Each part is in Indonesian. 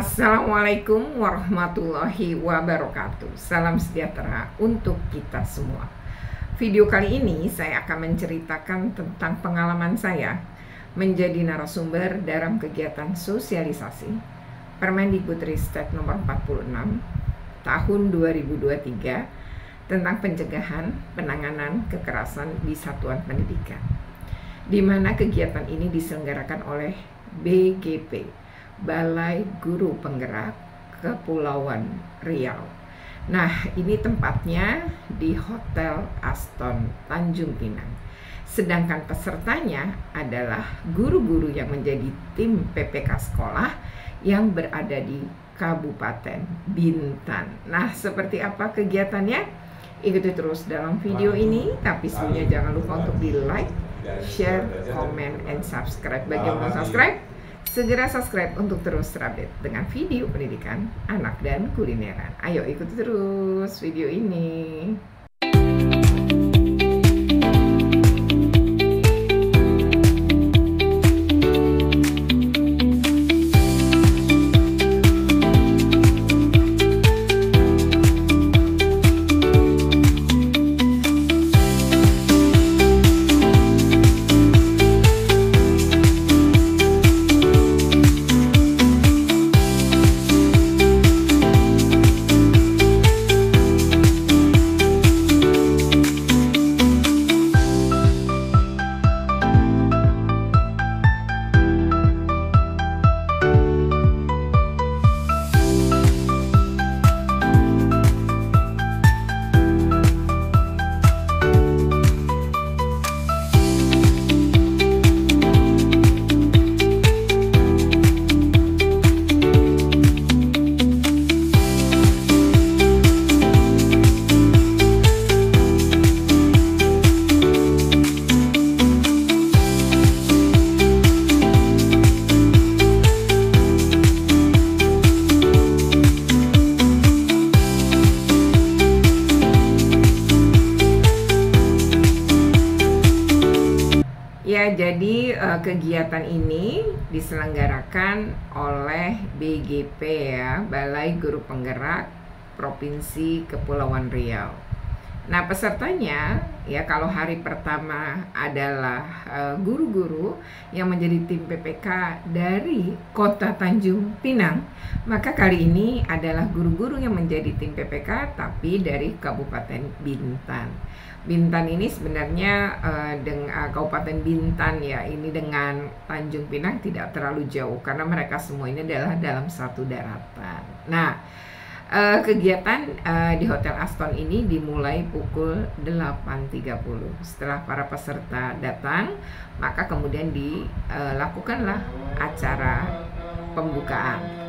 Assalamualaikum warahmatullahi wabarakatuh. Salam sejahtera untuk kita semua. Video kali ini saya akan menceritakan tentang pengalaman saya menjadi narasumber dalam kegiatan sosialisasi Permendikbudristek nomor 46 tahun 2023 tentang pencegahan penanganan kekerasan di satuan pendidikan, di mana kegiatan ini diselenggarakan oleh BGP, Balai Guru Penggerak Kepulauan Riau. Nah, ini tempatnya di Hotel Aston Tanjung Pinang. Sedangkan pesertanya adalah guru-guru yang menjadi tim PPK sekolah yang berada di Kabupaten Bintan. Nah, seperti apa kegiatannya? Ikuti terus dalam video ini, tapi sebelumnya jangan lupa untuk di like, share, comment, and subscribe. Bagi yang belum subscribe, segera subscribe untuk terus terupdate dengan video pendidikan anak dan kulineran. Ayo ikuti terus video ini. Ya, jadi kegiatan ini diselenggarakan oleh BGP ya, Balai Guru Penggerak Provinsi Kepulauan Riau. Nah, pesertanya ya, kalau hari pertama adalah guru-guru yang menjadi tim PPK dari Kota Tanjung Pinang, maka kali ini adalah guru-guru yang menjadi tim PPK tapi dari Kabupaten Bintan. Bintan ini sebenarnya dengan Kabupaten Bintan ya, ini dengan Tanjung Pinang tidak terlalu jauh karena mereka semua ini adalah dalam satu daratan. Nah, kegiatan di Hotel Aston ini dimulai pukul 8.30. Setelah para peserta datang, maka kemudian dilakukanlah acara pembukaan.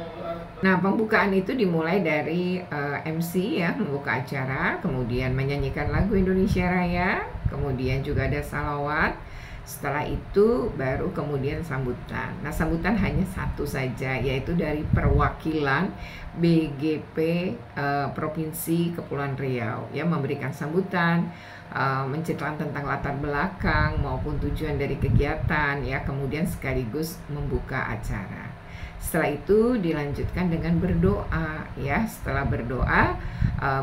Nah, pembukaan itu dimulai dari MC ya, membuka acara, kemudian menyanyikan lagu Indonesia Raya, kemudian juga ada salawat. Setelah itu baru kemudian sambutan. Nah, sambutan hanya satu saja, yaitu dari perwakilan BGP Provinsi Kepulauan Riau yang memberikan sambutan, menceritakan tentang latar belakang maupun tujuan dari kegiatan ya, kemudian sekaligus membuka acara. Setelah itu dilanjutkan dengan berdoa ya. Setelah berdoa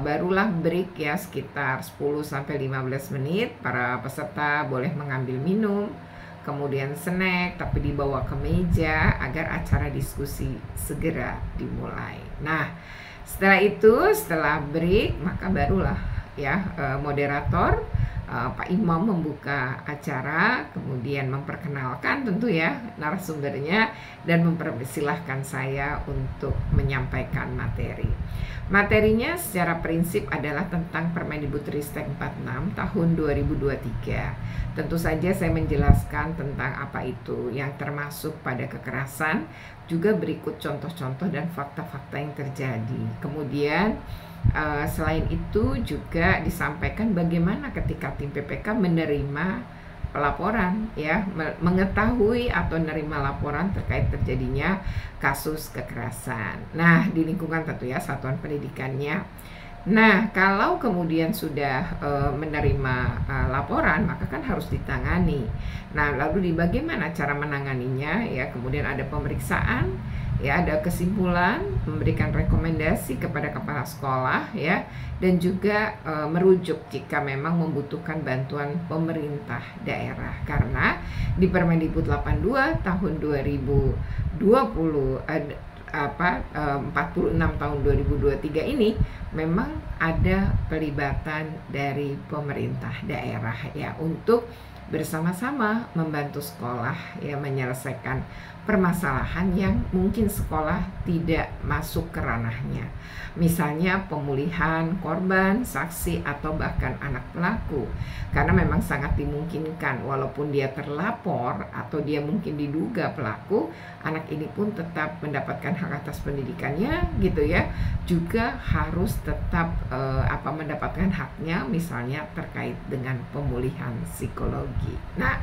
barulah break ya, sekitar 10-15 menit. Para peserta boleh mengambil minum, kemudian snack, tapi dibawa ke meja agar acara diskusi segera dimulai. Nah, setelah break, maka barulah ya moderator Pak Imam membuka acara, kemudian memperkenalkan tentu ya narasumbernya dan mempersilahkan saya untuk menyampaikan materi. Materinya secara prinsip adalah tentang Permendikbudristek 46 tahun 2023. Tentu saja saya menjelaskan tentang apa itu yang termasuk pada kekerasan, juga berikut contoh-contoh dan fakta-fakta yang terjadi. Kemudian selain itu juga disampaikan bagaimana ketika tim PPK menerima pelaporan ya, mengetahui atau menerima laporan terkait terjadinya kasus kekerasan. Nah, di lingkungan tentu ya satuan pendidikannya. Nah, kalau kemudian sudah menerima laporan, maka kan harus ditangani. Nah, lalu bagaimana cara menanganinya? Ya, kemudian ada pemeriksaan, ya ada kesimpulan, memberikan rekomendasi kepada kepala sekolah ya, dan juga merujuk jika memang membutuhkan bantuan pemerintah daerah, karena di Permendikbud 82 tahun 2020 46 tahun 2023 ini memang ada pelibatan dari pemerintah daerah ya untuk bersama-sama membantu sekolah ya menyelesaikan permasalahan yang mungkin sekolah tidak masuk ke ranahnya. Misalnya pemulihan korban, saksi, atau bahkan anak pelaku. Karena memang sangat dimungkinkan walaupun dia terlapor atau dia mungkin diduga pelaku, anak ini pun tetap mendapatkan hak atas pendidikannya gitu ya. Juga harus tetap mendapatkan haknya misalnya terkait dengan pemulihan psikologi. Nah,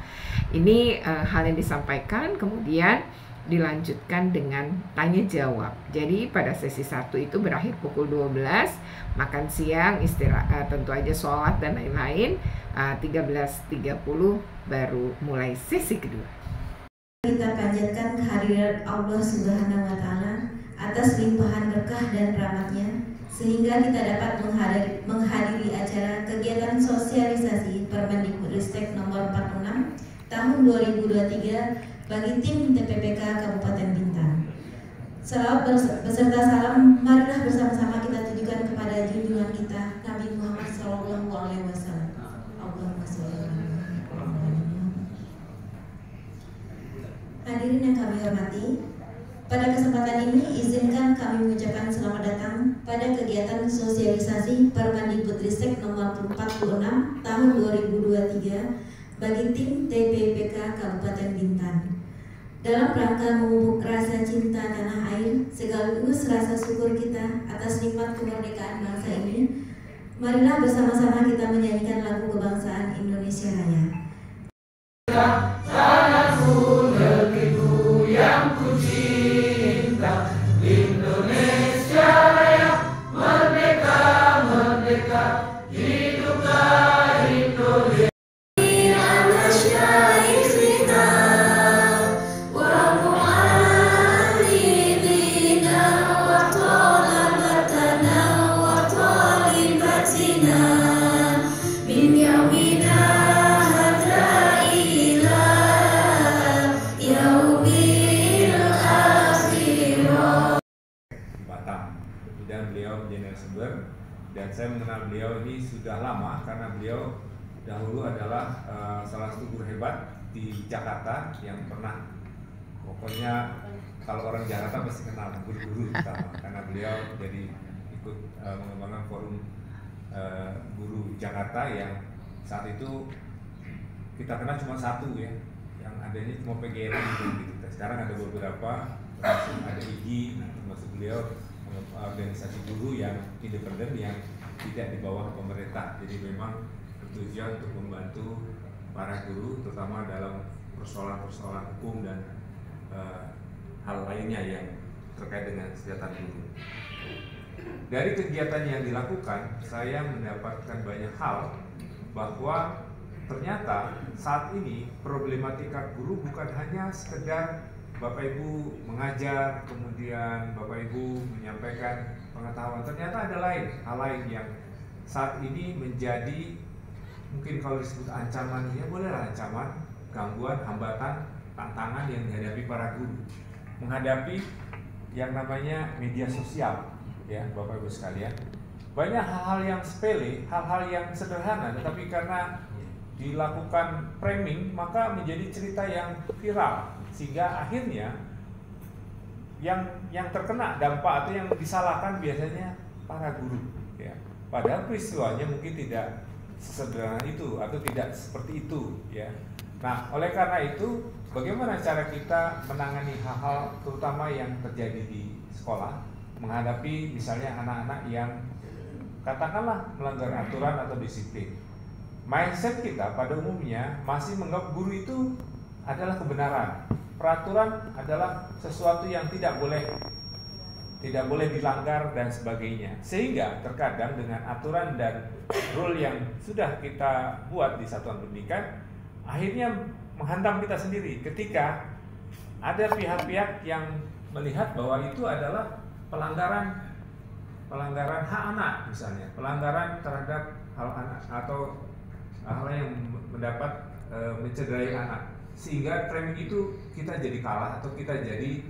ini hal yang disampaikan kemudian dilanjutkan dengan tanya jawab. Jadi pada sesi 1 itu berakhir pukul 12, makan siang, istirahat, tentu aja sholat dan lain-lain. 13.30 baru mulai sesi kedua. Kita panjatkan kehadirat Allah Subhanahu wa Ta'ala atas limpahan berkah dan rahmatnya, sehingga kita dapat menghadiri acara kegiatan sosialisasi Permendikbudristek nomor 46 tahun 2023 bagi tim TPPK Kabupaten Bintan. Salawat beserta salam marilah bersama-sama kita tujukan kepada junjungan kita Nabi Muhammad SAW. Allahumma sholli ala Muhammad. Hadirin yang kami hormati, pada kesempatan ini izinkan kami mengucapkan selamat datang pada kegiatan sosialisasi Permendikbudristek nomor 46 tahun 2023 bagi tim TPPK Kabupaten Bintan. Dalam rangka memupuk rasa cinta tanah air sekaligus rasa syukur kita atas nikmat kemerdekaan bangsa ini, marilah bersama-sama kita menyanyikan lagu kebangsaan Indonesia Raya. Tanahku, negeriku yang ku cinta, Indonesia Raya, merdeka, merdeka, hiduplah Indonesia. Dan saya mengenal beliau ini sudah lama karena beliau dahulu adalah salah satu guru hebat di Jakarta yang pernah, pokoknya kalau orang Jakarta pasti kenal guru-guru utama karena beliau jadi ikut mengembangkan forum guru Jakarta yang saat itu kita kenal cuma satu ya, yang adanya cuma PGRI gitu. Sekarang ada beberapa, termasuk ada IGI, termasuk beliau organisasi guru yang independen yang tidak di bawah pemerintah. Jadi memang bertujuan untuk membantu para guru terutama dalam persoalan-persoalan hukum dan hal lainnya yang terkait dengan kesejahteraan guru. Dari kegiatan yang dilakukan, saya mendapatkan banyak hal bahwa ternyata saat ini problematika guru bukan hanya sekedar Bapak Ibu mengajar, kemudian Bapak Ibu menyampaikan pengetahuan. Ternyata ada hal lain yang saat ini menjadi, mungkin kalau disebut ancaman, ya bolehlah ancaman, gangguan, hambatan, tantangan yang dihadapi para guru. Menghadapi yang namanya media sosial, ya Bapak Ibu sekalian. Banyak hal-hal yang sepele, hal-hal yang sederhana, tetapi karena dilakukan framing, maka menjadi cerita yang viral. Sehingga akhirnya yang terkena dampak atau yang disalahkan biasanya para guru ya. Padahal peristiwanya mungkin tidak sesederhana itu atau tidak seperti itu ya. Nah, oleh karena itu bagaimana cara kita menangani hal-hal terutama yang terjadi di sekolah, menghadapi misalnya anak-anak yang katakanlah melanggar aturan atau disiplin. Mindset kita pada umumnya masih menganggap guru itu adalah kebenaran. Peraturan adalah sesuatu yang tidak boleh dilanggar dan sebagainya. Sehingga terkadang dengan aturan dan rule yang sudah kita buat di satuan pendidikan akhirnya menghantam kita sendiri ketika ada pihak-pihak yang melihat bahwa itu adalah pelanggaran hak anak, misalnya pelanggaran terhadap hal anak atau hal yang mendapat mencederai anak, sehingga framing itu kita jadi kalah atau kita jadi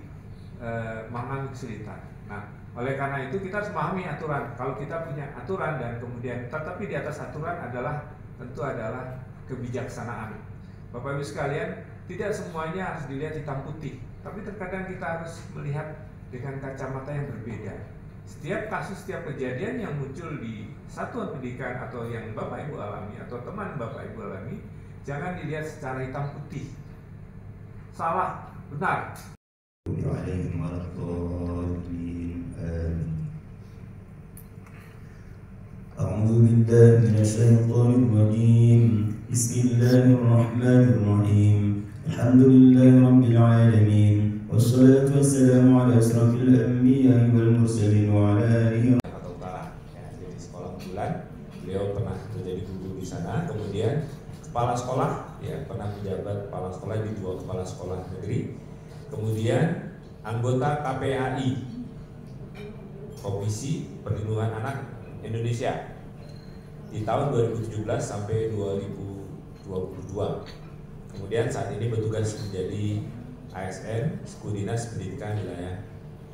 mengalami kesulitan. Nah, oleh karena itu kita harus memahami aturan. Kalau kita punya aturan dan kemudian tetapi di atas aturan tentu adalah kebijaksanaan. Bapak Ibu sekalian, tidak semuanya harus dilihat hitam putih, tapi terkadang kita harus melihat dengan kacamata yang berbeda. Setiap kasus, setiap kejadian yang muncul di satuan pendidikan atau yang Bapak Ibu alami atau teman Bapak Ibu alami, jangan dilihat secara hitam putih. Salah, benar. أعوذ بالله من الشيطان الرجيم بسم الله الرحمن الرحيم الحمد لله رب العالمين والصلاة والسلام على أشرف الأنبياء والمرسلين وعلى آله. Jakarta Utara, ya, jadi sekolah unggulan. Beliau pernah menjadi guru di sana, kemudian kepala sekolah, ya, pernah menjabat kepala sekolah di 2 kepala sekolah negeri, kemudian anggota KPAI, Komisi Perlindungan Anak Indonesia, di tahun 2017 sampai 2022. Kemudian saat ini bertugas menjadi ASN, Suku Dinas Pendidikan Wilayah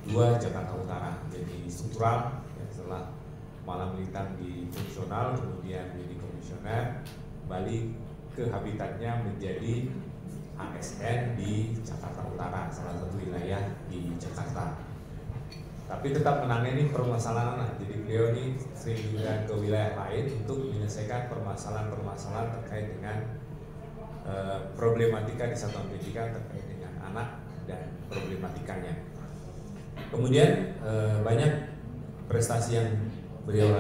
2 Jakarta Utara. Jadi struktural, ya, setelah malam melintang di fungsional, kemudian menjadi komisioner, kembali ke habitatnya menjadi ASN di Jakarta Utara, salah satu wilayah di Jakarta. Tapi tetap menangani permasalahan. Jadi beliau ini sering juga ke wilayah lain untuk menyelesaikan permasalahan-permasalahan terkait dengan problematika di satuan pendidikan terkait dengan anak dan problematikanya. Kemudian banyak prestasi yang beliau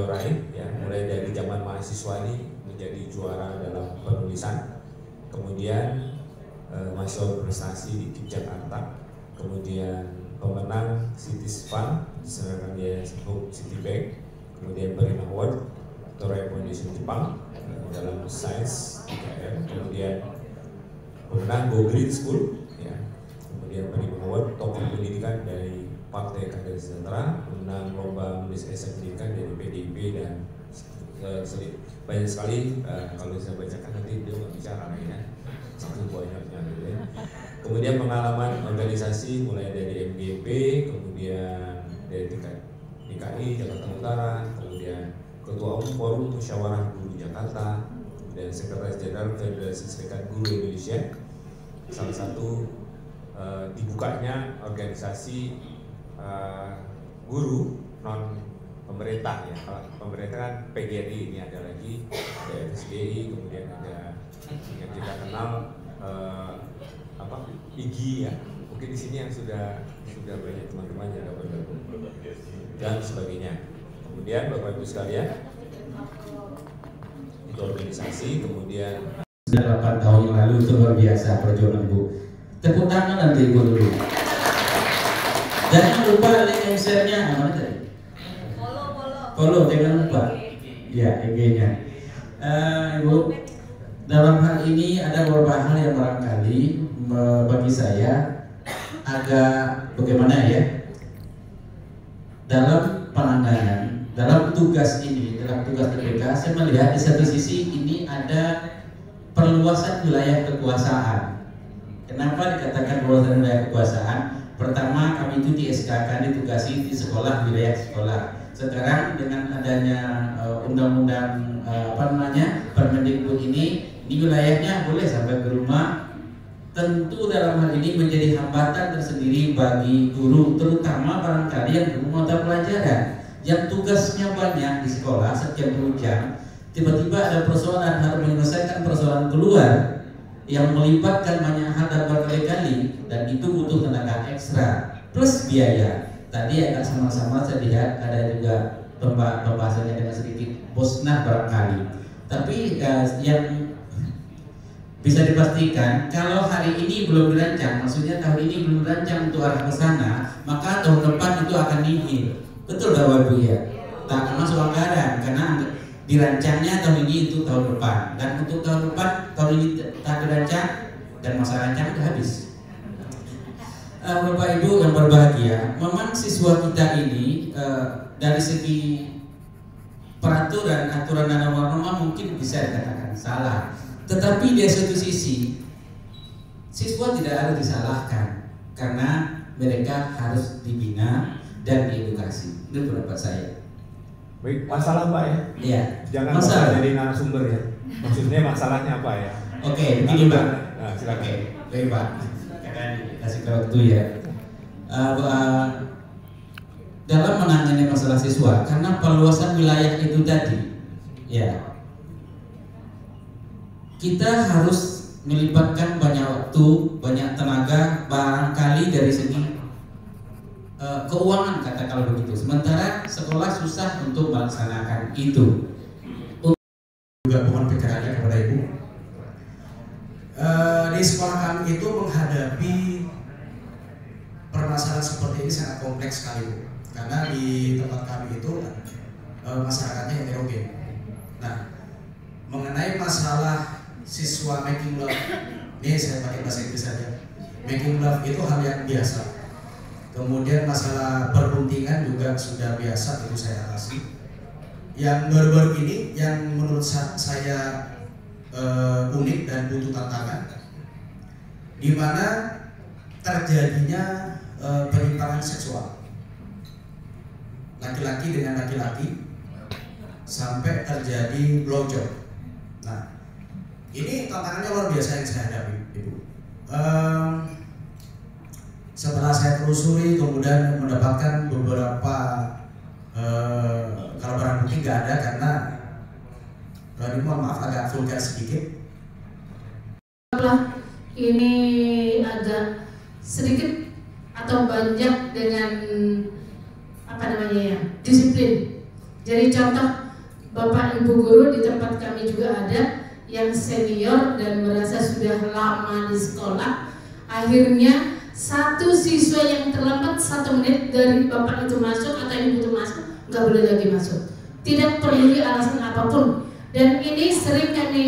raih, ya, mulai dari zaman mahasiswa ini menjadi juara dalam penulisan, kemudian mahasiswa berprestasi di KIP Jakarta, kemudian pemenang Cities Fund diselenggarakan di Citibank, kemudian Berima Award Toray Foundation Jepang dalam sains 3M, kemudian pemenang Go Green School, ya, kemudian Berima Award tokoh pendidikan dari Partai Keadilan Sejahtera, pemenang lomba menulis esai pendidikan dari PDIP, dan banyak sekali. Kalau saya bacakan nanti dia nggak bicara ya, sangat banyaknya gitu ya. Kemudian pengalaman organisasi mulai dari MGP, kemudian dari DKI Jakarta Utara, kemudian Ketua Umum Forum Musyawarah Guru Jakarta, dan Sekretaris Jenderal Federasi Serikat Guru Indonesia. Salah satu dibukanya organisasi guru non pemerintah, ya. Kalau pemerintah kan PGRI, ini ada lagi, ada FSGI, kemudian ada yang kita kenal IGI, ya. Mungkin di sini yang sudah banyak teman-teman yang dapat bergabung dan sebagainya. Kemudian Bapak Ibu sekalian, itu organisasi, kemudian 8 tahun yang lalu itu luar biasa perjuangan Bu. Tepuk tangan nanti Ibu dulu. Jangan lupa like and share-nya, mana tadi? Follow, jangan lupa. Ya, IG-nya. Ibu, dalam hal ini ada beberapa hal yang barangkali bagi saya agak bagaimana ya, dalam penanganan, dalam tugas ini, dalam tugas PPK, saya melihat di satu sisi ini ada perluasan wilayah kekuasaan. Kenapa dikatakan perluasan wilayah kekuasaan? Pertama, kami itu di SK-kan ditugasi di sekolah, wilayah sekolah. Sekarang dengan adanya undang-undang Permendikbud ini wilayahnya boleh sampai ke rumah. Tentu dalam hal ini menjadi hambatan tersendiri bagi guru, terutama barangkali yang guru mata pelajaran yang tugasnya banyak di sekolah sekian puluh jam, tiba-tiba ada persoalan harus menyelesaikan persoalan keluar yang melibatkan banyak hal dan berkali-kali, dan itu butuh tenaga ekstra plus biaya. Tadi akan sama-sama saya lihat ada juga pembahasannya dengan sedikit bosnah barangkali, tapi yang bisa dipastikan kalau hari ini belum dirancang, maksudnya tahun ini belum dirancang untuk arah ke sana, maka tahun depan itu akan nihil. Betul Bapak Ibu ya? Tak akan masuk anggaran karena dirancangnya tahun ini itu tahun depan, dan untuk tahun depan tahun ini tak dirancang dan masa rancang sudah habis. Bapak Ibu yang berbahagia, memang siswa kita ini dari segi peraturan, aturan dan norma mungkin bisa dikatakan salah. Tetapi di satu sisi, siswa tidak harus disalahkan karena mereka harus dibina dan diedukasi. Itu pendapat saya. Baik, masalah Pak ya? Iya. Jangan masalah jadi narasumber ya. Maksudnya masalahnya apa ya? Oke, begini Pak. Nah, silakan. Oke, baik Pak. Kasih waktu ya. Dalam menangani masalah siswa, karena perluasan wilayah itu tadi, ya, kita harus melibatkan banyak waktu, banyak tenaga, barangkali dari segi keuangan kata kalau begitu. Sementara sekolah susah untuk melaksanakan itu. Juga mohon pikirannya kepada Ibu. Di sekolah kami itu menghadapi permasalahan seperti ini sangat kompleks sekali, Bu. Karena di tempat kami itu masyarakatnya heterogen. Nah, mengenai masalah siswa making love, ini saya pakai bahasa Inggris saja. Making love itu hal yang biasa. Kemudian masalah perguntingan juga sudah biasa, itu saya atasi. Yang baru-baru ini yang menurut saya unik dan butuh tantangan, di mana terjadinya penyimpangan seksual laki-laki dengan laki-laki sampai terjadi blowjob. Nah, ini tantangannya luar biasa yang saya hadapi, Ibu. Setelah saya telusuri, kemudian mendapatkan beberapa kalau barang bukti nggak ada karena ini mohon maaf agak vulgar sedikit. Ini agak sedikit atau banyak dengan disiplin. Jadi contoh Bapak Ibu guru di tempat kami juga ada yang senior dan merasa sudah lama di sekolah. Akhirnya satu siswa yang terlambat 1 menit dari Bapak itu masuk atau Ibu itu masuk, nggak boleh lagi masuk. Tidak peduli alasan apapun. Dan ini sering kami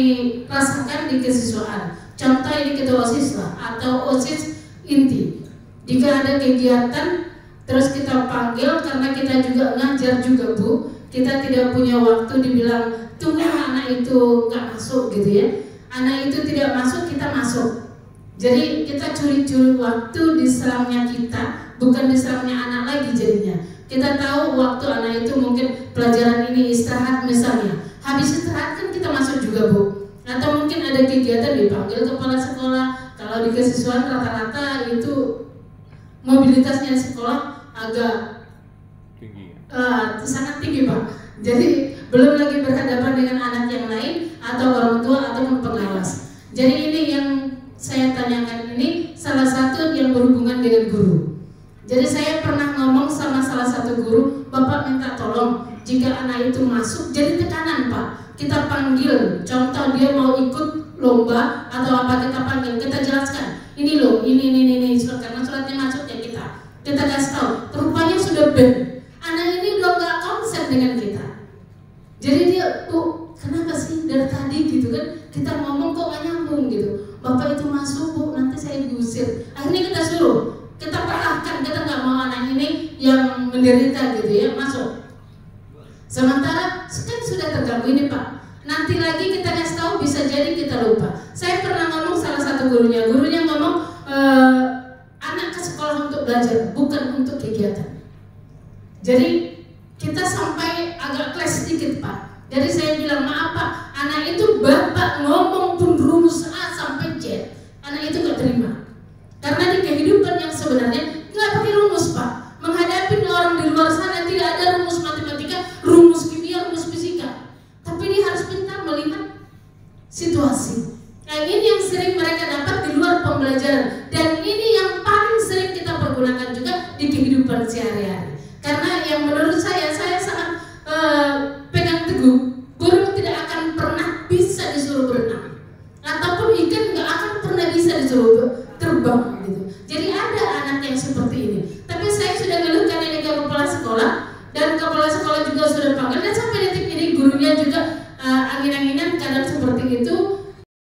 rasakan di kesiswaan. Contoh ini ketua OSIS lah, atau OSIS inti. Jika ada kegiatan, terus kita panggil karena kita juga ngajar juga Bu. Kita tidak punya waktu dibilang tunggu anak itu nggak masuk gitu ya. Anak itu tidak masuk, kita masuk. Jadi kita curi-curi waktu di selangnya kita, bukan di selangnya anak lagi jadinya. Kita tahu waktu anak itu mungkin pelajaran ini istirahat misalnya. Habis istirahat kan kita masuk juga Bu. Atau mungkin ada kegiatan dipanggil kepala sekolah. Kalau di kesiswaan rata-rata itu mobilitasnya sekolah agak tinggi. Sangat tinggi Pak. Jadi belum lagi berhadapan dengan anak yang lain atau orang tua ataupun pengawas. Jadi ini yang saya tanyakan ini salah satu yang berhubungan dengan guru. Jadi saya pernah ngomong sama salah satu guru, Bapak minta tolong jika anak itu masuk jadi tekanan Pak. Kita panggil, contoh dia mau ikut lomba atau apa kita panggil, kita jelaskan. Ini loh, ini karena suratnya masuk ya kita kasih tahu. Rupanya sudah band. Anak ini udah nggak konsen dengan kita. Jadi dia, Bu, kenapa sih dari tadi gitu kan? Kita ngomong kok nggak nyambung gitu. Bapak itu masuk Bu, nanti saya diusir. Akhirnya kita suruh, kita perahkan, kita nggak mau anak ini yang menderita gitu ya masuk. Sementara kan sudah terganggu ini Pak. Nanti lagi kita kasih tahu bisa jadi kita lupa. Saya pernah ngomong salah satu gurunya ngomong anak ke sekolah untuk belajar, bukan untuk kegiatan. Jadi kita sampai agak kelas sedikit Pak. Jadi saya bilang maaf Pak, anak itu Bapak ngomong pun rumus A sampai Z, anak itu gak terima. Karena di kehidupan yang sebenarnya nggak pakai rumus Pak. Menghadapi orang di luar sana tidak ada rumus matematika, rumus kimia, rumus fisika. Tapi dia harus pintar melihat situasi. Nah ini yang sering mereka dapat di luar pembelajaran. Dan ini yang paling sering kita pergunakan juga di kehidupan sehari-hari. Karena yang menurut saya sangat pegang teguh, burung tidak akan pernah bisa disuruh berenang, ataupun ikan nggak akan pernah bisa disuruh terbang gitu. Jadi ada anak yang seperti ini. Tapi saya sudah ngeluhkan ini ke kepala sekolah, dan kepala sekolah juga sudah panggil, dan sampai detik ini gurunya juga angin-anginan kadang seperti itu.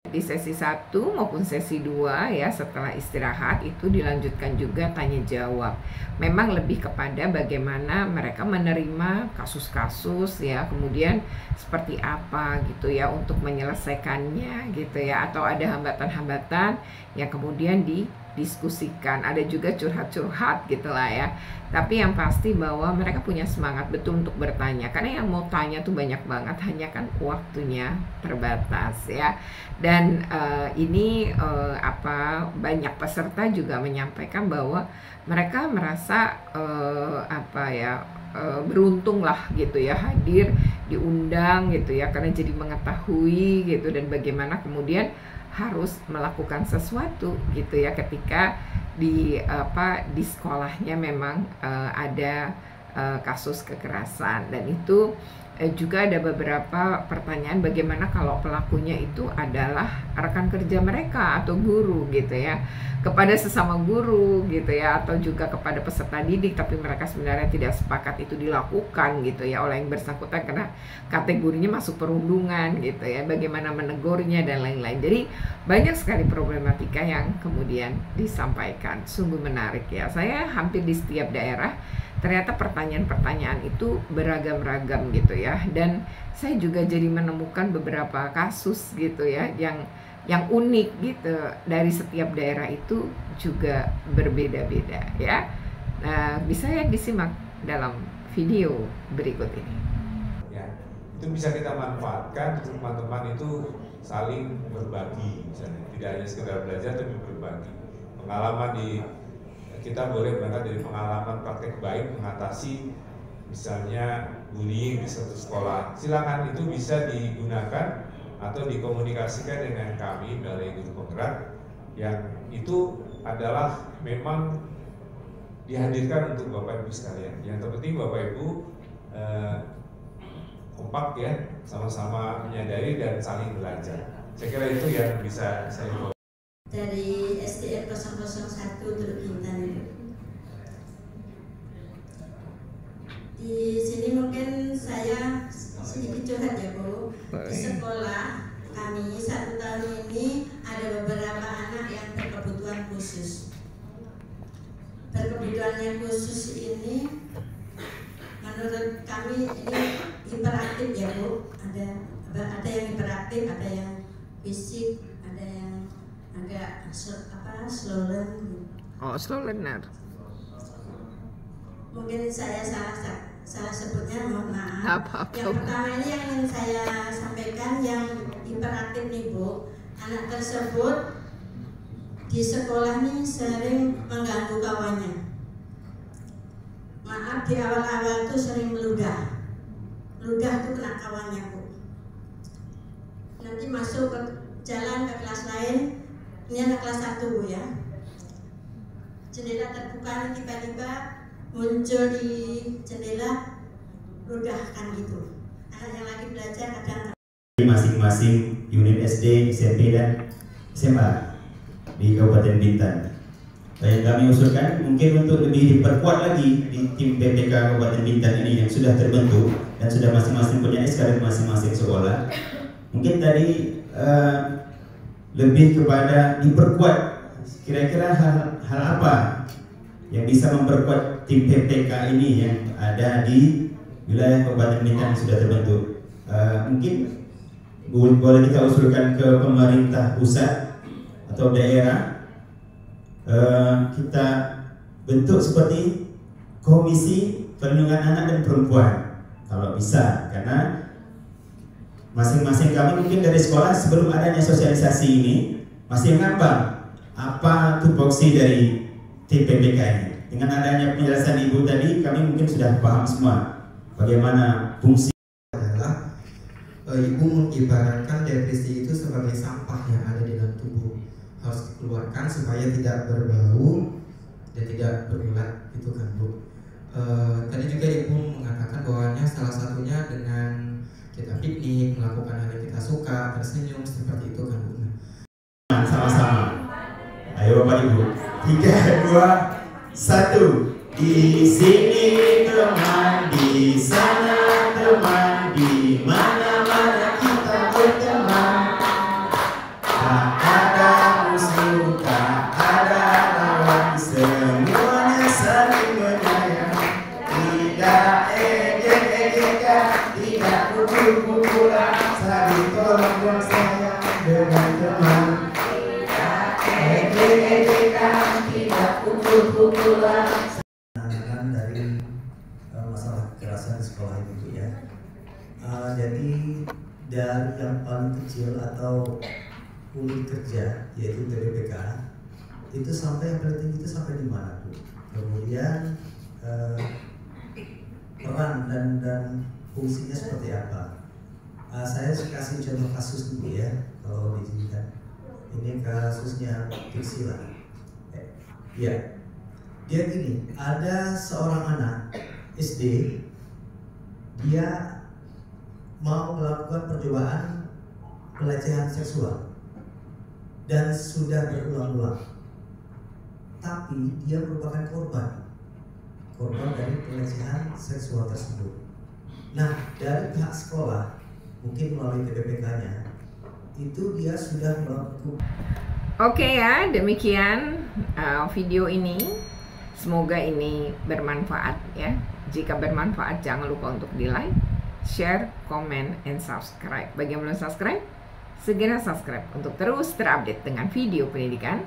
Di sesi 1 maupun sesi 2 ya, setelah istirahat itu dilanjutkan juga tanya jawab. Memang lebih kepada bagaimana mereka menerima kasus-kasus ya, kemudian seperti apa gitu ya untuk menyelesaikannya gitu ya, atau ada hambatan-hambatan yang kemudian didiskusikan, ada juga curhat-curhat gitulah ya. Tapi yang pasti bahwa mereka punya semangat betul untuk bertanya, karena yang mau tanya tuh banyak banget, hanya kan waktunya terbatas ya. Dan ini banyak peserta juga menyampaikan bahwa mereka merasa beruntung lah gitu ya, hadir diundang gitu ya, karena jadi mengetahui gitu, dan bagaimana kemudian harus melakukan sesuatu gitu ya ketika di sekolahnya memang ada kasus kekerasan. Dan itu juga ada beberapa pertanyaan, bagaimana kalau pelakunya itu adalah rekan kerja mereka atau guru gitu ya, kepada sesama guru gitu ya, atau juga kepada peserta didik, tapi mereka sebenarnya tidak sepakat itu dilakukan gitu ya oleh yang bersangkutan karena kategorinya masuk perundungan gitu ya, bagaimana menegurnya dan lain-lain. Jadi banyak sekali problematika yang kemudian disampaikan, sungguh menarik ya. Saya hampir di setiap daerah ternyata pertanyaan-pertanyaan itu beragam-ragam gitu ya, dan saya juga jadi menemukan beberapa kasus gitu ya yang unik gitu dari setiap daerah, itu juga berbeda-beda ya. Nah, bisa ya disimak dalam video berikut ini. Ya, itu bisa kita manfaatkan teman-teman itu saling berbagi, misalnya tidak hanya sekedar belajar tapi berbagi pengalaman. Kita boleh berangkat dari pengalaman praktek baik mengatasi misalnya bullying di suatu sekolah. Silakan, itu bisa digunakan atau dikomunikasikan dengan kami dari Guru Penggerak, yang itu adalah memang dihadirkan untuk Bapak Ibu sekalian. Yang terpenting Bapak Ibu kompak ya, sama-sama menyadari dan saling belajar. Saya kira itu yang bisa saya bawa. Dari SDR 001 Teluk Intan. Di sini mungkin saya sedikit curhat ya Bu. Di sekolah kami 1 tahun ini ada beberapa anak yang berkebutuhan khusus. Berkebutuhan yang khusus ini menurut kami ini hiperaktif ya Bu. Ada yang hiperaktif, ada yang fisik, ada yang agak slow learner. Oh, slow learner. Mungkin saya salah sebutnya, mohon maaf. Yang pertama ini yang ingin saya sampaikan, yang hiperaktif nih Bu. Anak tersebut di sekolah nih sering mengganggu kawannya. Maaf, di awal-awal tuh sering meludah tuh kena kawannya Bu. Nanti masuk ke jalan ke kelas lain. Ini anak kelas 1 Bu ya. Jendela terbuka, tiba-tiba muncul di jendela ludahkan gitu. Anak yang lagi belajar kadang masing-masing unit SD, SMP dan SMA di Kabupaten Bintan. Yang kami usulkan mungkin untuk lebih diperkuat lagi di tim PPK Kabupaten Bintan ini yang sudah terbentuk dan sudah masing-masing punya SK dari masing-masing sekolah. Mungkin tadi lebih kepada diperkuat, kira-kira hal apa yang bisa memperkuat tim PPK ini yang ada di wilayah Kabupaten Bintan yang sudah terbentuk. Mungkin boleh kita usulkan ke pemerintah pusat atau daerah, kita bentuk seperti komisi perlindungan anak dan perempuan kalau bisa, karena masing-masing kami mungkin dari sekolah sebelum adanya sosialisasi ini masih ngambang apa tupoksi dari tim PPK ini. Dengan adanya penjelasan Ibu tadi, kami mungkin sudah paham semua bagaimana fungsi. Adalah Ibu mengibaratkan depresi itu sebagai sampah yang ada di dalam tubuh, harus dikeluarkan supaya tidak berbau dan tidak berulat, gitu kan Bu. Tadi juga Ibu mengatakan bahwanya salah satunya dengan kita piknik, melakukan hal yang kita suka, tersenyum, seperti itu kan Bu. Sama-sama. Ayo Bapak Ibu. 3, 2, 1. Di sini teman, di sana teman, di mana-mana kita berteman. saling tolong dan sayang dengan teman. Tidak ejekan, tidak pukul-pukulan. Dari masalah kekerasan di sekolah itu ya. Jadi dari yang paling kecil atau unit kerja yaitu TDPK itu sampai yang paling tinggi itu sampai di mana tuh? Kemudian peran dan fungsinya seperti apa? Saya kasih contoh kasus dulu ya kalau diizinkan. Ini kasusnya Priscilla. Ya. Dia gini, ada seorang anak SD, dia mau melakukan percobaan pelecehan seksual dan sudah berulang-ulang, tapi dia merupakan korban dari pelecehan seksual tersebut. Nah, dari pihak sekolah, mungkin melalui TDPK-nya, itu dia sudah melakukan. Oke ya, demikian video ini. Semoga ini bermanfaat ya. Jika bermanfaat, jangan lupa untuk di like, share, comment, and subscribe. Bagi yang belum subscribe, segera subscribe untuk terus terupdate dengan video pendidikan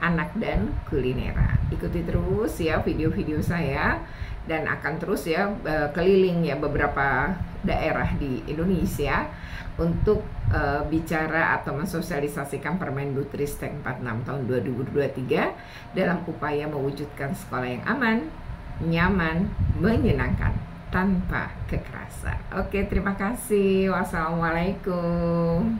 anak dan kulinera. Ikuti terus ya video-video saya, dan akan terus ya keliling ya beberapa daerah di Indonesia untuk bicara atau mensosialisasikan Permendikbudristek 46 tahun 2023 dalam upaya mewujudkan sekolah yang aman, nyaman, menyenangkan, tanpa kekerasan. Oke, terima kasih. Wassalamualaikum.